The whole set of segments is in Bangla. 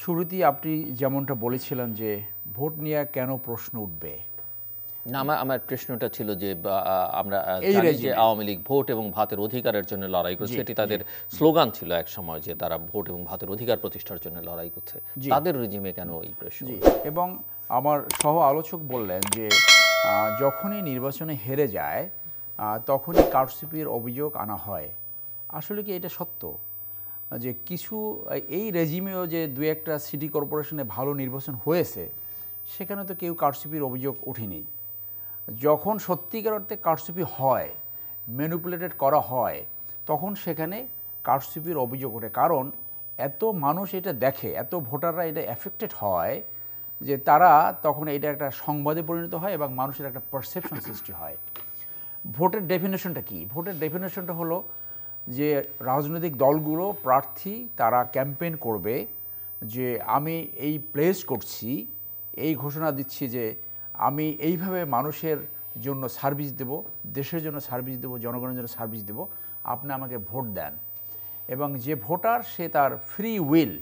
শুরুতেই আপনি যেমনটা বলেছিলেন যে ভোট নিয়ে কেন প্রশ্ন উঠবে। না, আমার প্রশ্নটা ছিল যে আমরা এই জানি যে রেজিমে আওয়ামী লীগ ভোট এবং ভাতের অধিকারের জন্য লড়াই করছে, এটি তাদের স্লোগান ছিল এক সময় যে তারা ভোট এবং ভাতের অধিকার প্রতিষ্ঠার জন্য লড়াই করছে। তাদের রেজিমে কেন এই প্রশ্ন? এবং আমার সহ আলোচক বললেন যে যখনই নির্বাচনে হেরে যায় তখনই কারচুপির অভিযোগ আনা হয়। আসলে কি এটা সত্য যে কিছু এই রেজিমেও যে দু একটা সিটি কর্পোরেশনে ভালো নির্বাচন হয়েছে সেখানে তো কেউ কারচুপির অভিযোগ ওঠেনি। যখন সত্যিকার অর্থে কারচুপি হয়, ম্যানিপুলেটেড করা হয়, তখন সেখানে কারচুপির অভিযোগ ওঠে। কারণ এত মানুষ এটা দেখে, এত ভোটাররা এটা এফেক্টেড হয় যে তারা তখন এটা একটা সংবাদে পরিণত হয় এবং মানুষের একটা পারসেপশন সৃষ্টি হয়। ভোটের ডেফিনেশনটা কি? ভোটের ডেফিনেশনটা হলো যে রাজনৈতিক দলগুলো প্রার্থী তারা ক্যাম্পেইন করবে যে আমি এই প্লেস করছি, এই ঘোষণা দিচ্ছি যে আমি এইভাবে মানুষের জন্য সার্ভিস দেব, দেশের জন্য সার্ভিস দেব, জনগণের জন্য সার্ভিস দেব, আপনি আমাকে ভোট দেন। এবং যে ভোটার সে তার ফ্রি উইল,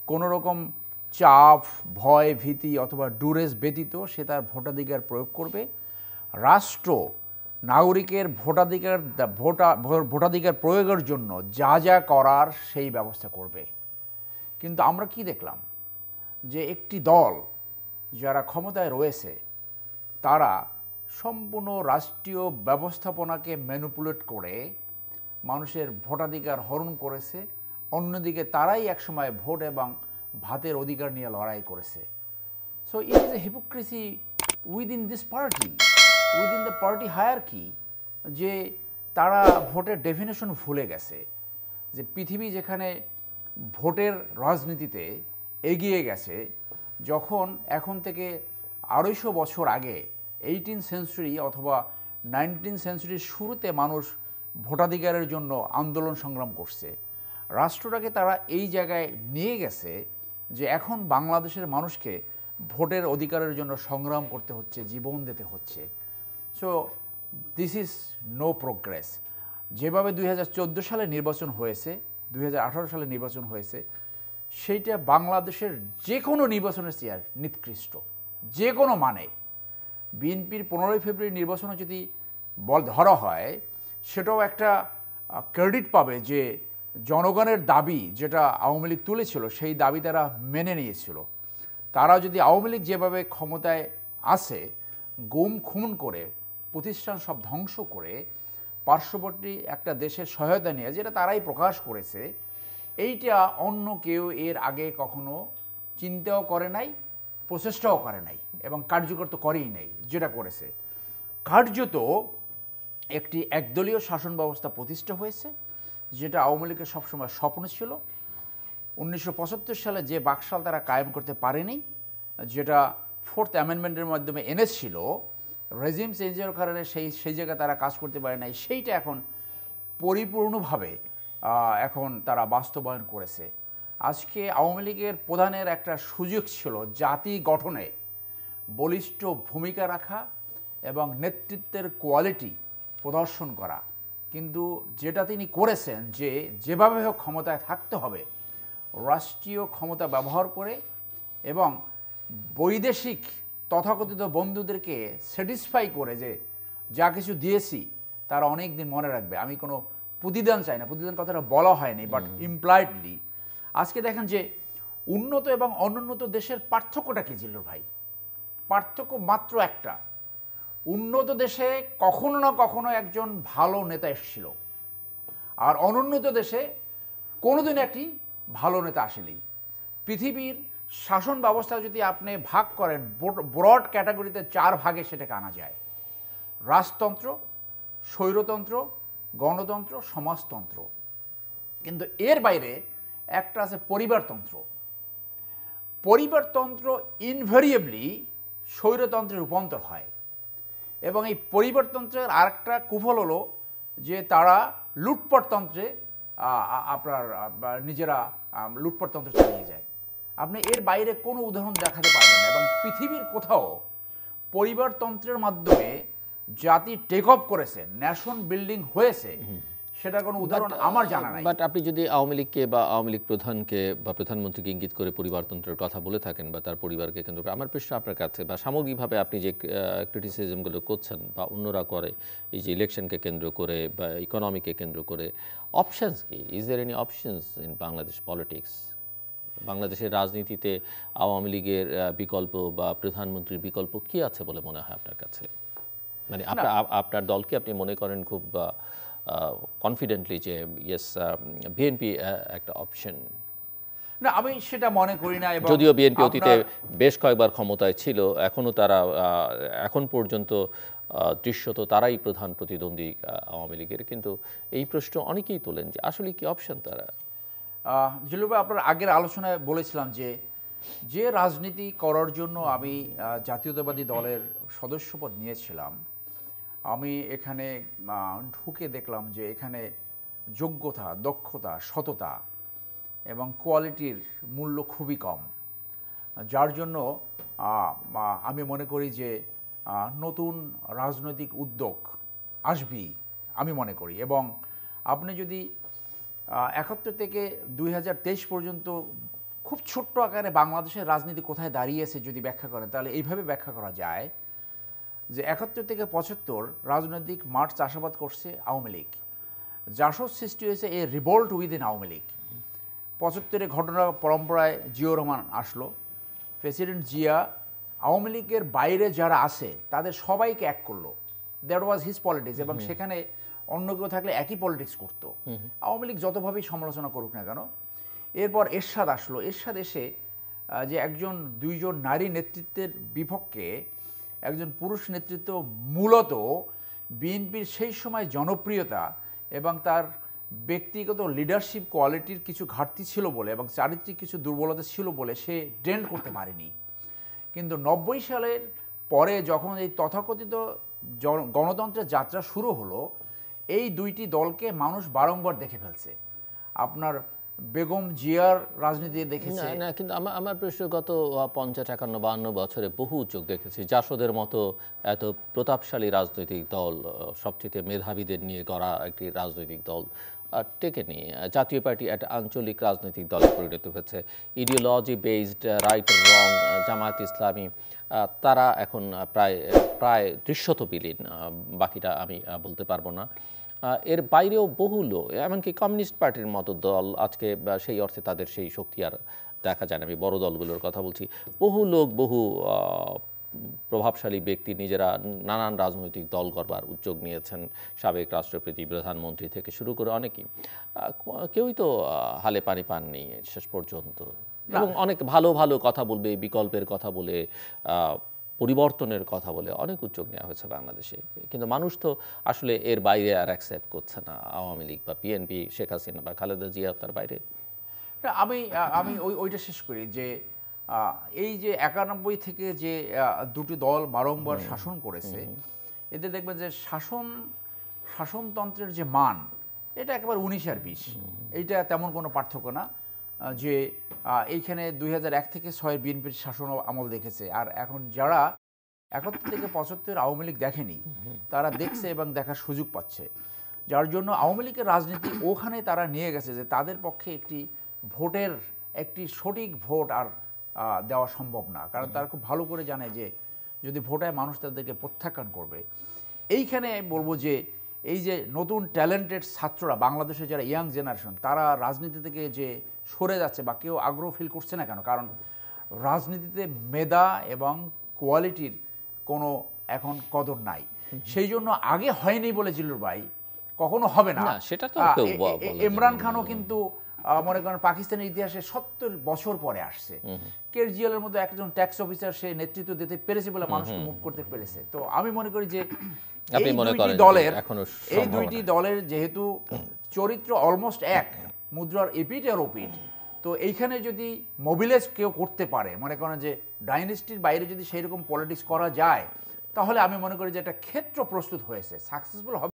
কোনো রকম চাপ, ভয়, ভীতি অথবা ডুরেস ব্যতীত সে তার ভোটাধিকার প্রয়োগ করবে। রাষ্ট্র নাগরিকের ভোটাধিকার প্রয়োগের জন্য যা যা করার সেই ব্যবস্থা করবে। কিন্তু আমরা কি দেখলাম যে একটি দল যারা ক্ষমতায় রয়েছে তারা সম্পূর্ণ রাষ্ট্রীয় ব্যবস্থাপনাকে ম্যানিপুলেট করে মানুষের ভোটাধিকার হরণ করেছে। অন্যদিকে তারাই একসময় ভোট এবং ভাতের অধিকার নিয়ে লড়াই করেছে। So it is a hypocrisy within this party, within the party hierarchy, যে তারা ভোটের ডেফিনেশন ভুলে গেছে। যে পৃথিবী যেখানে ভোটের রাজনীতিতে এগিয়ে গেছে, যখন এখন থেকে 250 বছর আগে 18th সেঞ্চুরি অথবা 19th সেঞ্চুরির শুরুতে মানুষ ভোটাধিকারের জন্য আন্দোলন সংগ্রাম করছে, রাষ্ট্রটাকে তারা এই জায়গায় নিয়ে গেছে যে এখন বাংলাদেশের মানুষকে ভোটের অধিকারের জন্য সংগ্রাম করতে হচ্ছে, জীবন দিতে হচ্ছে। So this is no progress. যেভাবে 2014 সালে নির্বাচন হয়েছে, 2018 সালে নির্বাচন হয়েছে, সেইটা বাংলাদেশের যে কোনো নির্বাচনের চেয়ে নিকৃষ্ট, যে কোনো মানে। বিএনপির 15ই ফেব্রুয়ারি নির্বাচনে যদি ধরা হয়, সেটাও একটা ক্রেডিট পাবে যে জনগণের দাবি যেটা আওয়ামী লীগ তুলেছিল সেই দাবি তারা মেনে নিয়েছিল। তারা যদি আওয়ামী লীগ যেভাবে ক্ষমতায় আসে, গুম খুন করে প্রতিষ্ঠান সব ধ্বংস করে পার্শ্ববর্তী একটা দেশের সহায়তা নিয়ে, যেটা তারাই প্রকাশ করেছে, এইটা অন্য কেউ এর আগে কখনো চিন্তাও করে নাই, প্রচেষ্টাও করে নাই এবং কার্যকর তো করেই নাই। যেটা করেছে কার্যত একটি একদলীয় শাসন ব্যবস্থা প্রতিষ্ঠা হয়েছে, যেটা আওয়ামী লীগের সবসময় স্বপ্ন ছিল। 1975 সালে যে বাকশাল তারা কায়েম করতে পারেনি, যেটা 4th অ্যামেন্ডমেন্টের মাধ্যমে এনেছিল, রেজিম চেঞ্জের কারণে সেই জায়গায় তারা কাজ করতে পারে নাই, সেইটা এখন পরিপূর্ণভাবে এখন তারা বাস্তবায়ন করেছে। আজকে আওয়ামী লীগের প্রধানের একটা সুযোগ ছিল জাতি গঠনে বলিষ্ঠ ভূমিকা রাখা এবং নেতৃত্বের কোয়ালিটি প্রদর্শন করা, কিন্তু যেটা তিনি করেছেন যে যেভাবে হোক ক্ষমতায় থাকতে হবে, রাষ্ট্রীয় ক্ষমতা ব্যবহার করে এবং বৈদেশিক তথাকথিত বন্ধুদেরকে স্যাটিসফাই করে যে যা কিছু দিয়েছি তারা অনেক দিন মনে রাখবে। আমি কোনো প্রতিদান চাই না, প্রতিদান কথাটা বলা হয়নি, বাট ইমপ্লয়েডলি। আজকে দেখেন যে উন্নত এবং অনুন্নত দেশের পার্থক্যটা কি ছিল ভাই? পার্থক্য মাত্র একটা, উন্নত দেশে কখনো না কখনো একজন ভালো নেতা এসেছিল, আর অনুন্নত দেশে কোনোদিন একটি ভালো নেতা আসেনি। পৃথিবীর শাসন ব্যবস্থা যদি আপনি ভাগ করেন ব্রড ক্যাটাগরিতে 4 ভাগে সেটাকে আনা যায়: রাজতন্ত্র, স্বৈরতন্ত্র, গণতন্ত্র, সমাজতন্ত্র। কিন্তু এর বাইরে একটা আছে পরিবারতন্ত্র। পরিবারতন্ত্র ইনভেরিয়েবলি স্বৈরতন্ত্রে রূপান্তর হয়, এবং এই পরিবারতন্ত্রের আরেকটা কুফল হলো যে তারা লুটপাটতন্ত্রে আপনার নিজেরা লুটপাটতন্ত্র চালিয়ে যায়। আপনি এর বাইরে কোনো উদাহরণ দেখাতে পারবেন না, এবং পৃথিবীর কোথাও পরিবারতন্ত্রের মাধ্যমে জাতি টেক অফ করেছে, ন্যাশন বিল্ডিং হয়েছে, সেটা কোনো উদাহরণ আমার জানা নাই। বাট আপনি যদি আওয়ামী লীগকে বা আওয়ামী লীগ প্রধানকে বা প্রধানমন্ত্রীকে ইঙ্গিত করে পরিবারতন্ত্রের কথা বলে থাকেন বা তার পরিবারকে কেন্দ্র করে, আমার প্রশ্ন আপনার কাছে বা সামগ্রিকভাবে আপনি যে ক্রিটিসিজমগুলো করছেন বা অন্যরা করে এই যে ইলেকশনকে কেন্দ্র করে বা ইকোনমিকে কেন্দ্র করে, অপশনস কি? Is there any options in Bangladesh politics? বাংলাদেশের রাজনীতিতে আওয়ামী লীগের বিকল্প বা প্রধানমন্ত্রীর বিকল্প কি আছে বলে মনে হয় আপনার কাছে? মানে আপনার দলকে আপনি মনে করেন খুব কনফিডেন্টলি যে ইয়েস বিএনপি একটা অপশন? না, আমি সেটা মনে করি না। এবং যদিও বিএনপি অতীতে বেশ কয়েকবার ক্ষমতায় ছিল, এখনো তারা এখন পর্যন্ত দৃশ্যত তারাই প্রধান প্রতিদ্বন্দ্বী আওয়ামী লীগের, কিন্তু এই প্রশ্ন অনেকেই তোলেন যে আসলে কি অপশন তারা? জিল্লুর ভাই, আপনার আগের আলোচনায় বলেছিলাম যে রাজনীতি করার জন্য আমি জাতীয়তাবাদী দলের সদস্যপদ নিয়েছিলাম, আমি এখানে ঢুকে দেখলাম যে এখানে যোগ্যতা, দক্ষতা, সততা এবং কোয়ালিটির মূল্য খুবই কম, যার জন্য আমি মনে করি যে নতুন রাজনৈতিক উদ্যোগ আসবেই, আমি মনে করি। এবং আপনি যদি 71 থেকে 2023 পর্যন্ত খুব ছোট্ট আকারে বাংলাদেশের রাজনীতি কোথায় দাঁড়িয়েছে যদি ব্যাখ্যা করেন, তাহলে এইভাবে ব্যাখ্যা করা যায় যে 71 থেকে 75 রাজনৈতিক মাঠ চাষাবাদ করছে আওয়ামী লীগ, জাসদ সৃষ্টি হয়েছে এ রিভোল্ট উইদিন আওয়ামী লীগ। 75-এ ঘটনা পরম্পরায় জিয়াউর রহমান আসলো, প্রেসিডেন্ট জিয়া আওয়ামী লীগের বাইরে যারা আছে তাদের সবাইকে এক করলো, দ্যাট ওয়াজ হিজ পলিটিক্স। এবং সেখানে অন্য কেউ থাকলে একই পলিটিক্স করতো, আওয়ামী লীগ যতভাবেই সমালোচনা করুক না কেন। এরপর এরশাদ আসলো, এরশাদ এসে যে একজন দুইজন নারী নেতৃত্বের বিপক্ষে একজন পুরুষ নেতৃত্ব, মূলত বিএনপির সেই সময় জনপ্রিয়তা এবং তার ব্যক্তিগত লিডারশিপ কোয়ালিটির কিছু ঘাটতি ছিল বলে এবং চারিত্রিক কিছু দুর্বলতা ছিল বলে সে ড্রেন্ড করতে পারেনি। কিন্তু 90 সালের পরে যখন এই তথাকথিত গণতন্ত্রের যাত্রা শুরু হলো, এই দুইটি দলকে মানুষ বারংবার দেখে ফেলছে। আপনার বেগম জিয়ার রাজনীতি দেখেছে না, কিন্তু আমার প্রশ্ন, গত 50, 51, 52 বছরে বহু চোখ দেখেছি জাসদের মতো এত প্রতাপশালী রাজনৈতিক দল, সবচেয়ে মেধাবীদের নিয়ে গড়া একটি রাজনৈতিক দল টেকেনি। জাতীয় পার্টি একটা আঞ্চলিক রাজনৈতিক দলে পরিণত হয়েছে। ইডিওলজি বেসড রাইট রং জামায়াত ইসলামী, তারা এখন প্রায় দৃশ্যত বিলীন, বাকিটা আমি বলতে পারবো না। এর বাইরেও বহু লোক, এমনকি কমিউনিস্ট পার্টির মতো দল আজকে সেই অর্থে তাদের সেই শক্তি আর দেখা যায় না, আমি বড় দলগুলোর কথা বলছি। বহু লোক, বহু প্রভাবশালী ব্যক্তি নিজেরা নানান রাজনৈতিক দল করবার উদ্যোগ নিয়েছেন, সাবেক রাষ্ট্রপতি, প্রধানমন্ত্রী থেকে শুরু করে অনেকেই। কেউই তো হালে পানি পাননি শেষ পর্যন্ত, এবং অনেক ভালো ভালো কথা বলবে, বিকল্পের কথা বলে, পরিবর্তনের কথা বলে অনেক উদ্যোগ নেওয়া হয়েছে বাংলাদেশে, কিন্তু মানুষ তো আসলে এর বাইরে আর অ্যাকসেপ্ট করছে না। আওয়ামী লীগ বা বিএনপি, শেখ হাসিনা বা খালেদা জিয়া তার বাইরে। আমি ওইটা শেষ করি যে এই যে 91 থেকে যে দুটি দল বারংবার শাসন করেছে, এতে দেখবেন যে শাসনতন্ত্রের যে মান, এটা একেবারে 19 আর 20, এইটা তেমন কোনো পার্থক্য না। যে এইখানে 2001 থেকে 6 বিএনপির শাসন আমল দেখেছে, আর এখন যারা 71 থেকে 75 আওয়ামী লীগ দেখেনি তারা দেখছে এবং দেখার সুযোগ পাচ্ছে, যার জন্য আওয়ামী লীগের রাজনীতি ওখানে তারা নিয়ে গেছে যে তাদের পক্ষে একটি সঠিক ভোট আর দেওয়া সম্ভব না, কারণ তারা খুব ভালো করে জানে যে যদি ভোটায় মানুষ তাদেরকে প্রত্যাখ্যান করবে। এইখানে বলবো যে এই যে নতুন ট্যালেন্টেড ছাত্ররা, বাংলাদেশে যারা ইয়াং জেনারেশন, তারা রাজনীতি থেকে যে সরে যাচ্ছে বা কেউ আগ্রহ ফিল করছে না কেন, কারণ রাজনীতিতে মেধা এবং কোয়ালিটির কোনো এখন কদর নাই। সেই জন্য আগে হয়নি বলে জিল্লুর ভাই কখনো হবে না, সেটা তো ইমরান খানও কিন্তু মনে করেন পাকিস্তানের ইতিহাসে 70 বছর পরে আসছে, কেজরিওয়ালের মতো একজন ট্যাক্স অফিসার সে নেতৃত্ব দিতে পেরেছে বলে মানুষকে মুভ করতে পেরেছে। তো আমি মনে করি যে এই দুইটি দলের যেহেতু চরিত্র অলমোস্ট এক, মুদ্রার এপিট আর ওপিট, তো এইখানে যদি মোবিলাইজ কেউ করতে পারে, মনে করেন যে ডাইনেস্টির বাইরে যদি সেই রকম পলিটিক্স করা যায়, তাহলে আমি মনে করি যে একটা ক্ষেত্র প্রস্তুত হয়েছে, সাকসেসফুল হবে।